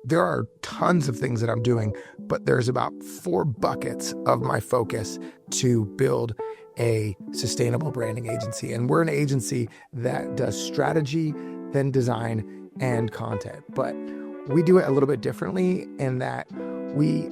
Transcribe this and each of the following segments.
there are tons of things that I'm doing, but there's about 4 buckets of my focus to build a sustainable branding agency. And we're an agency that does strategy, then design, and content. But we do it a little bit differently in that we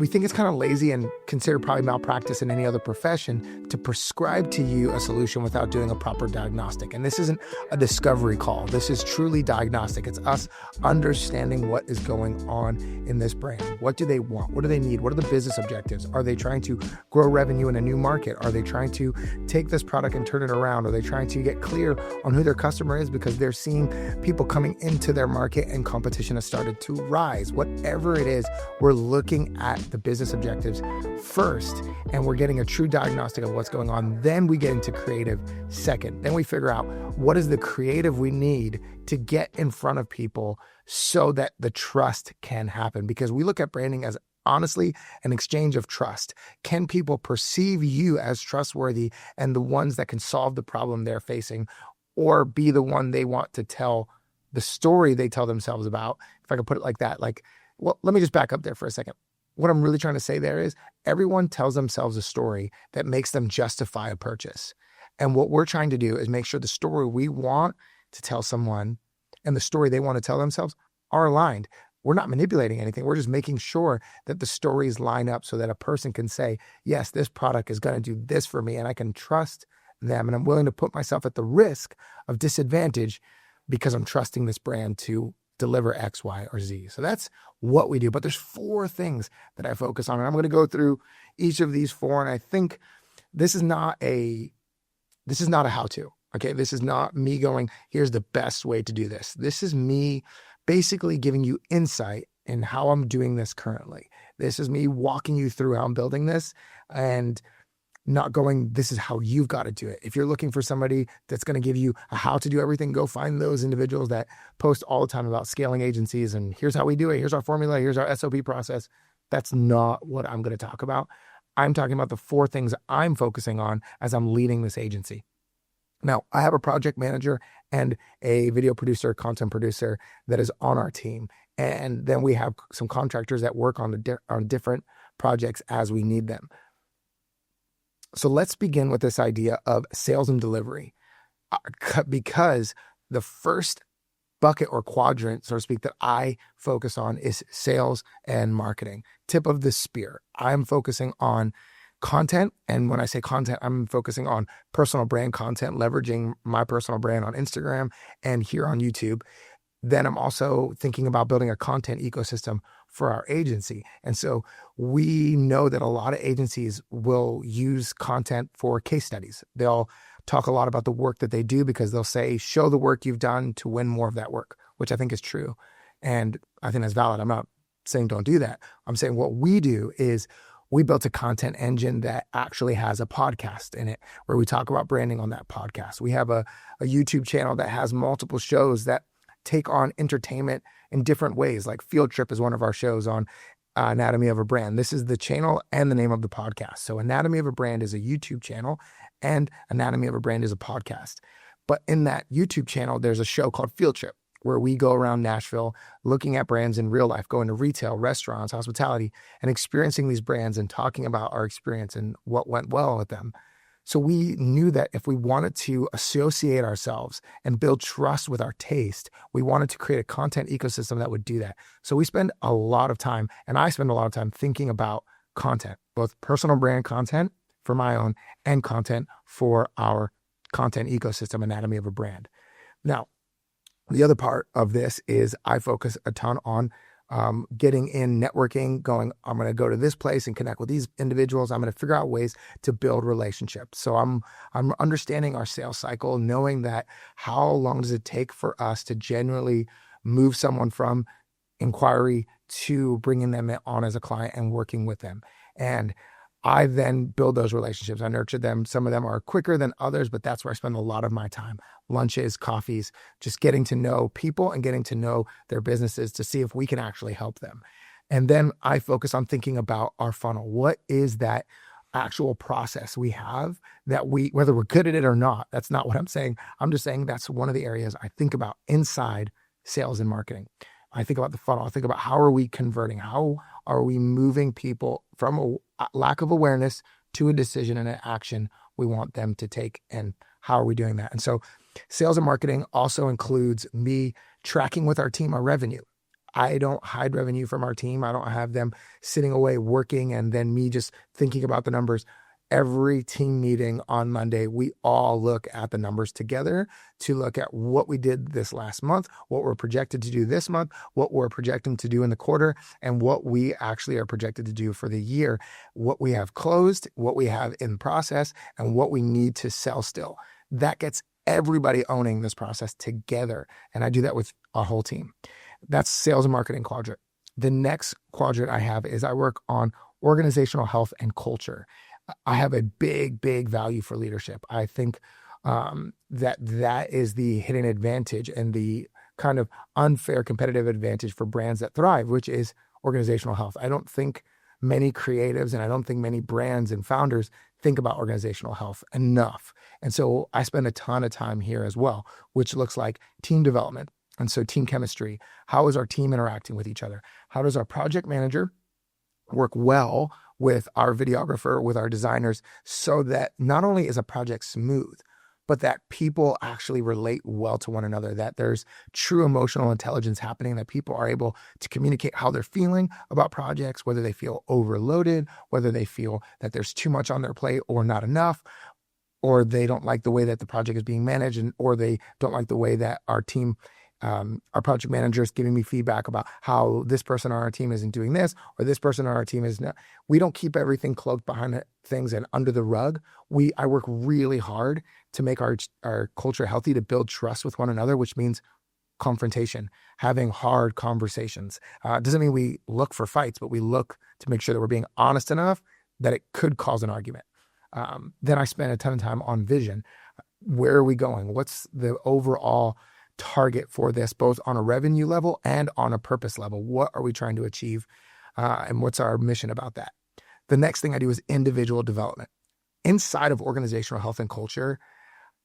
think it's kind of lazy and considered probably malpractice in any other profession to prescribe to you a solution without doing a proper diagnostic. And this isn't a discovery call. This is truly diagnostic. It's us understanding what is going on in this brand. What do they want? What do they need? What are the business objectives? Are they trying to grow revenue in a new market? Are they trying to take this product and turn it around? Are they trying to get clear on who their customer is because they're seeing people coming into their market and competition has started to rise? Whatever it is, we're looking at the business objectives first, and we're getting a true diagnostic of what's going on. Then we get into creative second. Then we figure out what is the creative we need to get in front of people so that the trust can happen. Because we look at branding as honestly an exchange of trust. Can people perceive you as trustworthy and the ones that can solve the problem they're facing, or be the one they want to tell the story they tell themselves about? If I could put it like that, well, let me just back up there for a second. What I'm really trying to say there is everyone tells themselves a story that makes them justify a purchase. And what we're trying to do is make sure the story we want to tell someone and the story they want to tell themselves are aligned. We're not manipulating anything. We're just making sure that the stories line up so that a person can say, yes, this product is going to do this for me and I can trust them. And I'm willing to put myself at the risk of disadvantage because I'm trusting this brand to deliver X, Y, or Z. So that's what we do. But there's 4 things that I focus on. And I'm going to go through each of these 4. And I think this is not a how-to. Okay. This is not me going, here's the best way to do this. This is me basically giving you insight in how I'm doing this currently. This is me walking you through how I'm building this and not going, this is how you've got to do it. If you're looking for somebody that's going to give you a how to do everything, go find those individuals that post all the time about scaling agencies and here's how we do it. Here's our formula. Here's our SOP process. That's not what I'm going to talk about. I'm talking about the 4 things I'm focusing on as I'm leading this agency. Now, I have a project manager and a video producer, content producer that is on our team. And then we have some contractors that work on different projects as we need them. So let's begin with this idea of sales and delivery, because the first bucket or quadrant, so to speak, that I focus on is sales and marketing. Tip of the spear. I'm focusing on content. And when I say content, I'm focusing on personal brand content, leveraging my personal brand on Instagram and here on YouTube. Then I'm also thinking about building a content ecosystem for our agency. And so we know that a lot of agencies will use content for case studies. They'll talk a lot about the work that they do because they'll say, show the work you've done to win more of that work, which I think is true. And I think that's valid. I'm not saying don't do that. I'm saying what we do is we built a content engine that actually has a podcast in it where we talk about branding on that podcast. We have a YouTube channel that has multiple shows that take on entertainment in different ways. Like Field Trip is one of our shows on Anatomy of a Brand. This is the channel and the name of the podcast. So Anatomy of a Brand is a YouTube channel and Anatomy of a Brand is a podcast. But in that YouTube channel, there's a show called Field Trip where we go around Nashville looking at brands in real life, going to retail, restaurants, hospitality, and experiencing these brands and talking about our experience and what went well with them. So we knew that if we wanted to associate ourselves and build trust with our taste, we wanted to create a content ecosystem that would do that. So we spend a lot of time, and I spend a lot of time thinking about content, both personal brand content for my own and content for our content ecosystem, Anatomy of a Brand. Now, the other part of this is I focus a ton on getting in networking, going, I'm going to go to this place and connect with these individuals. I'm going to figure out ways to build relationships. So I'm understanding our sales cycle, knowing that how long does it take for us to genuinely move someone from inquiry to bringing them on as a client and working with them. And I then build those relationships. I nurture them. Some of them are quicker than others, but that's where I spend a lot of my time. Lunches, coffees, just getting to know people and getting to know their businesses to see if we can actually help them. And then I focus on thinking about our funnel. What is that actual process we have that whether we're good at it or not, that's not what I'm saying. I'm just saying that's one of the areas I think about inside sales and marketing. I think about the funnel. I think about how are we converting? How are we moving people from a lack of awareness to a decision and an action we want them to take? And how are we doing that? And so sales and marketing also includes me tracking with our team our revenue. I don't hide revenue from our team. I don't have them sitting away working and then me just thinking about the numbers. Every team meeting on Monday, we all look at the numbers together to look at what we did this last month, what we're projected to do this month, what we're projecting to do in the quarter, and what we actually are projected to do for the year, what we have closed, what we have in process, and what we need to sell still. That gets everybody owning this process together. And I do that with our whole team. That's sales and marketing quadrant. The next quadrant I have is I work on organizational health and culture. I have a big, big value for leadership. I think that is the hidden advantage and the kind of unfair competitive advantage for brands that thrive, which is organizational health. I don't think many creatives and I don't think many brands and founders think about organizational health enough. And so I spend a ton of time here as well, which looks like team development. And so team chemistry. How is our team interacting with each other? How does our project manager work well with our videographer, with our designers, so that not only is a project smooth, but that people actually relate well to one another, that there's true emotional intelligence happening, that people are able to communicate how they're feeling about projects, whether they feel overloaded, whether they feel that there's too much on their plate or not enough, or they don't like the way that the project is being managed, or they don't like the way that our team our project manager is giving me feedback about how this person on our team isn't doing this, or this person on our team is not. We don't keep everything cloaked behind things and under the rug. I work really hard to make our culture healthy, to build trust with one another, which means confrontation, having hard conversations. Doesn't mean we look for fights, but we look to make sure that we're being honest enough that it could cause an argument. Then I spend a ton of time on vision. Where are we going? What's the overall target for this, both on a revenue level and on a purpose level? What are we trying to achieve? And what's our mission about that? The next thing I do is individual development. Inside of organizational health and culture,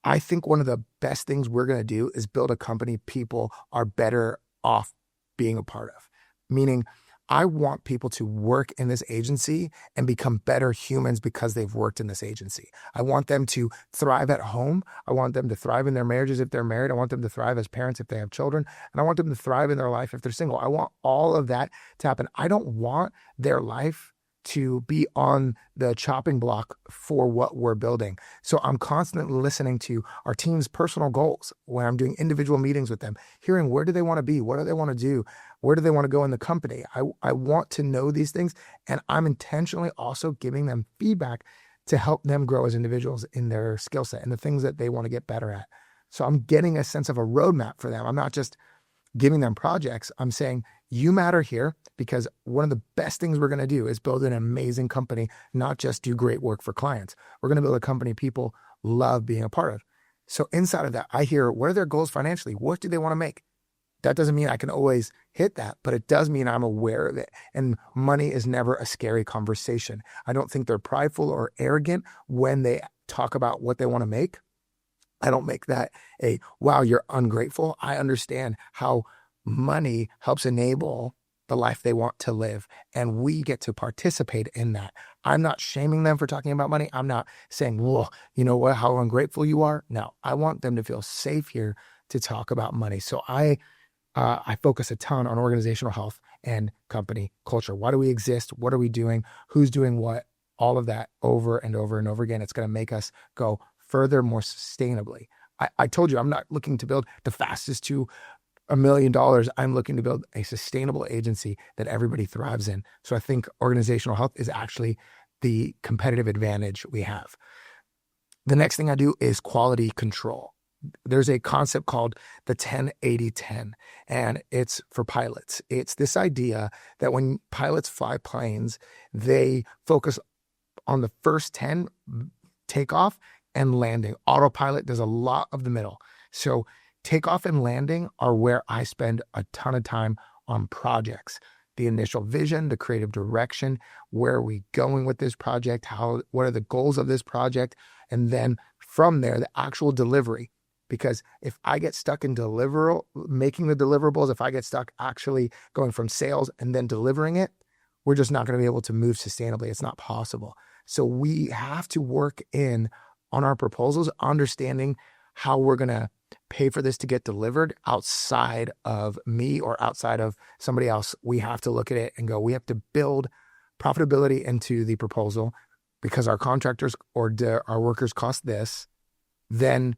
I think one of the best things we're going to do is build a company people are better off being a part of. Meaning, I want people to work in this agency and become better humans because they've worked in this agency. I want them to thrive at home. I want them to thrive in their marriages if they're married. I want them to thrive as parents if they have children. And I want them to thrive in their life if they're single. I want all of that to happen. I don't want their life to be on the chopping block for what we're building. So I'm constantly listening to our team's personal goals when I'm doing individual meetings with them, hearing where do they want to be? What do they want to do? Where do they want to go in the company? I want to know these things, and I'm intentionally also giving them feedback to help them grow as individuals in their skill set and the things that they want to get better at. So I'm getting a sense of a roadmap for them. I'm not just giving them projects. I'm saying, you matter here, because one of the best things we're going to do is build an amazing company, not just do great work for clients. We're going to build a company people love being a part of. So inside of that, I hear, what are their goals financially? What do they want to make? That doesn't mean I can always hit that, but it does mean I'm aware of it. And money is never a scary conversation. I don't think they're prideful or arrogant when they talk about what they want to make. I don't make that a, wow, you're ungrateful. I understand how money helps enable the life they want to live, and we get to participate in that. I'm not shaming them for talking about money. I'm not saying, well, you know what, how ungrateful you are. No, I want them to feel safe here to talk about money. So I focus a ton on organizational health and company culture. Why do we exist? What are we doing? Who's doing what? All of that over and over and over again. It's going to make us go further, more sustainably. I told you, I'm not looking to build the fastest to $1 million. I'm looking to build a sustainable agency that everybody thrives in. So I think organizational health is actually the competitive advantage we have. The next thing I do is quality control. There's a concept called the 10-80-10, and it's for pilots. It's this idea that when pilots fly planes, they focus on the first 10, takeoff and landing. Autopilot does a lot of the middle. So takeoff and landing are where I spend a ton of time on projects. The initial vision, the creative direction, where are we going with this project? What are the goals of this project? And then from there, the actual delivery. because if I get stuck in making the deliverables, if I get stuck actually going from sales and then delivering it, we're just not going to be able to move sustainably. It's not possible. So we have to work in on our proposals, understanding how we're going to pay for this to get delivered outside of me or outside of somebody else. We have to look at it and go, we have to build profitability into the proposal because our contractors or our workers cost this. Then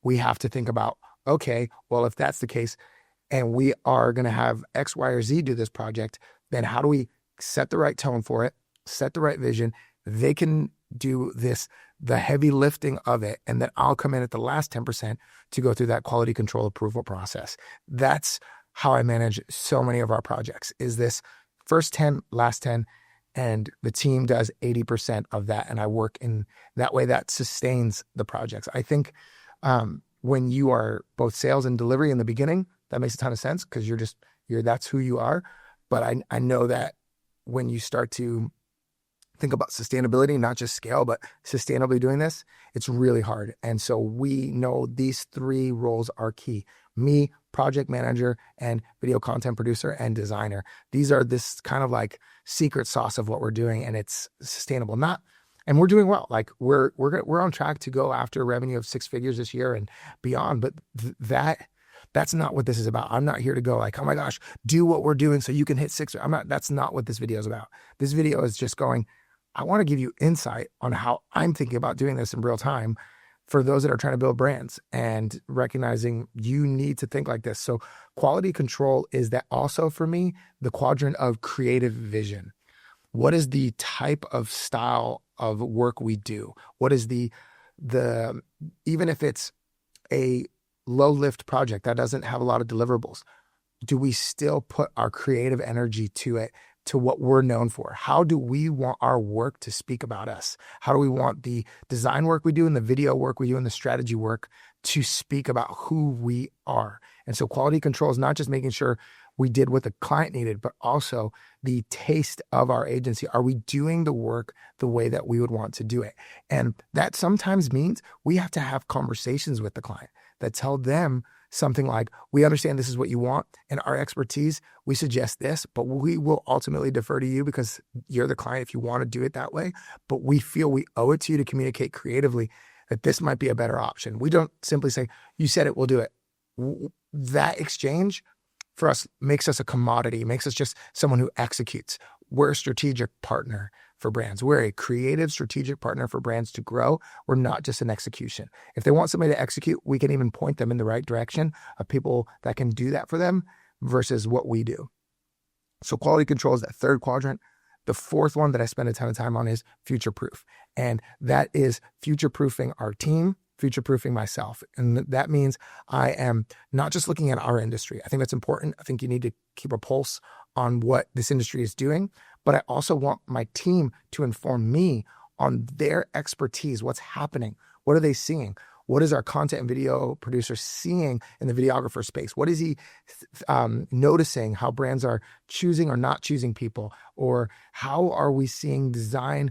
we have to think about, okay, well, if that's the case and we are going to have X, Y, or Z do this project, then how do we set the right tone for it, set the right vision? They can do the heavy lifting of it, and then I'll come in at the last 10% to go through that quality control approval process. That's how I manage so many of our projects, is this first 10, last 10, and the team does 80% of that. And I work in that way that sustains the projects. I think when you are both sales and delivery in the beginning, that makes a ton of sense because that's who you are. But I know that when you start to think about sustainability, not just scale, but sustainably doing this, it's really hard. And so we know these three roles are key. Me, project manager, and video content producer and designer. These are this kind of like secret sauce of what we're doing, and it's sustainable. And we're doing well. Like we're on track to go after a revenue of 6 figures this year and beyond. But that's not what this is about. I'm not here to go like, oh my gosh, do what we're doing so you can hit 6. That's not what this video is about. This video is just going, I want to give you insight on how I'm thinking about doing this in real time for those that are trying to build brands and recognizing you need to think like this. So quality control is that also for me, the quadrant of creative vision. What is the type of style of work we do? What is the even if it's a low lift project that doesn't have a lot of deliverables, do we still put our creative energy to it, to what we're known for? How do we want our work to speak about us? How do we want the design work we do and the video work we do and the strategy work to speak about who we are? And so quality control is not just making sure we did what the client needed, but also the taste of our agency. Are we doing the work the way that we would want to do it? And that sometimes means we have to have conversations with the client that tell them something like, we understand this is what you want and our expertise, we suggest this, but we will ultimately defer to you because you're the client if you want to do it that way. But we feel we owe it to you to communicate creatively that this might be a better option. We don't simply say, you said it, we'll do it. That exchange for us makes us a commodity, makes us just someone who executes. We're a strategic partner for brands. We're a creative strategic partner for brands to grow. We're not just an execution. If they want somebody to execute, we can even point them in the right direction of people that can do that for them versus what we do. So quality control is that third quadrant. The fourth one that I spend a ton of time on is future-proof. And that is future-proofing our team, future-proofing myself. And that means I am not just looking at our industry. I think that's important. I think you need to keep a pulse on what this industry is doing, but I also want my team to inform me on their expertise. What's happening? What are they seeing? What is our content and video producer seeing in the videographer space? What is he noticing how brands are choosing or not choosing people? Or how are we seeing design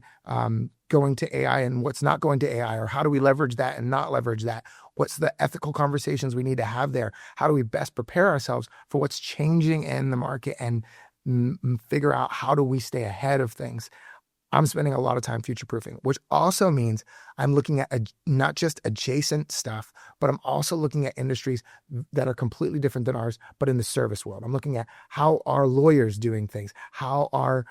going to AI and what's not going to AI? Or how do we leverage that and not leverage that? What's the ethical conversations we need to have there? How do we best prepare ourselves for what's changing in the market and figure out how do we stay ahead of things? I'm spending a lot of time future-proofing, which also means I'm looking at not just adjacent stuff, but I'm also looking at industries that are completely different than ours, but in the service world. I'm looking at how are lawyers doing things? How are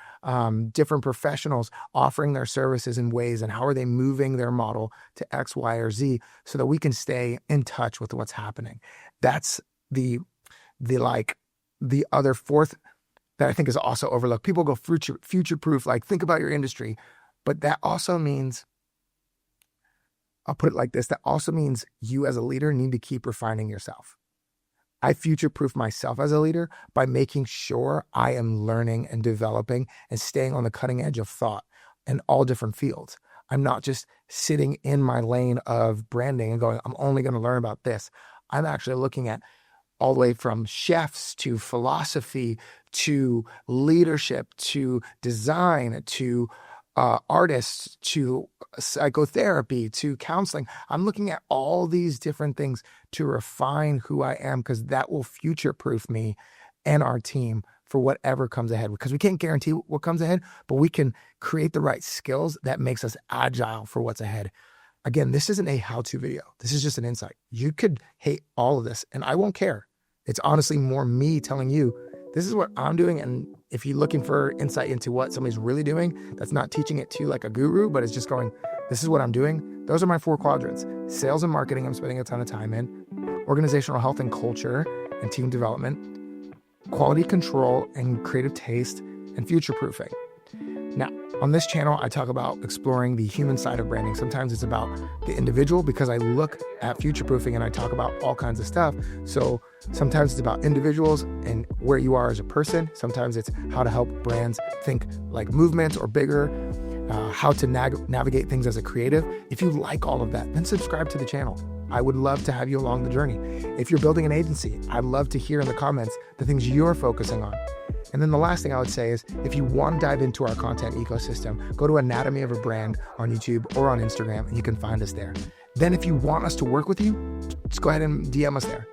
different professionals offering their services in ways, and how are they moving their model to X, Y, or Z so that we can stay in touch with what's happening? That's the other fourth that I think is also overlooked. People go future-proof, like think about your industry. But that also means, I'll put it like this, that also means you as a leader need to keep refining yourself. I future-proof myself as a leader by making sure I am learning and developing and staying on the cutting edge of thought in all different fields. I'm not just sitting in my lane of branding and going, I'm only going to learn about this. I'm actually looking at all the way from chefs to philosophy to leadership to design to artists to psychotherapy to counseling. I'm looking at all these different things to refine who I am, because that will future-proof me and our team for whatever comes ahead, because we can't guarantee what comes ahead, but we can create the right skills that makes us agile for what's ahead. Again, this isn't a how-to video. This is just an insight. You could hate all of this and I won't care. It's honestly more me telling you, this is what I'm doing. And if you're looking for insight into what somebody's really doing, that's not teaching it to you like a guru, but it's just going, this is what I'm doing. Those are my 4 quadrants. Sales and marketing, I'm spending a ton of time in. Organizational health and culture and team development. Quality control and creative taste, and future-proofing. Now, on this channel, I talk about exploring the human side of branding. Sometimes it's about the individual, because I look at future-proofing and I talk about all kinds of stuff. So sometimes it's about individuals and where you are as a person. Sometimes it's how to help brands think like movements or bigger, how to navigate things as a creative. If you like all of that, then subscribe to the channel. I would love to have you along the journey. If you're building an agency, I'd love to hear in the comments the things you're focusing on. And then the last thing I would say is, if you want to dive into our content ecosystem, go to Anatomy of a Brand on YouTube or on Instagram, and you can find us there. Then if you want us to work with you, just go ahead and DM us there.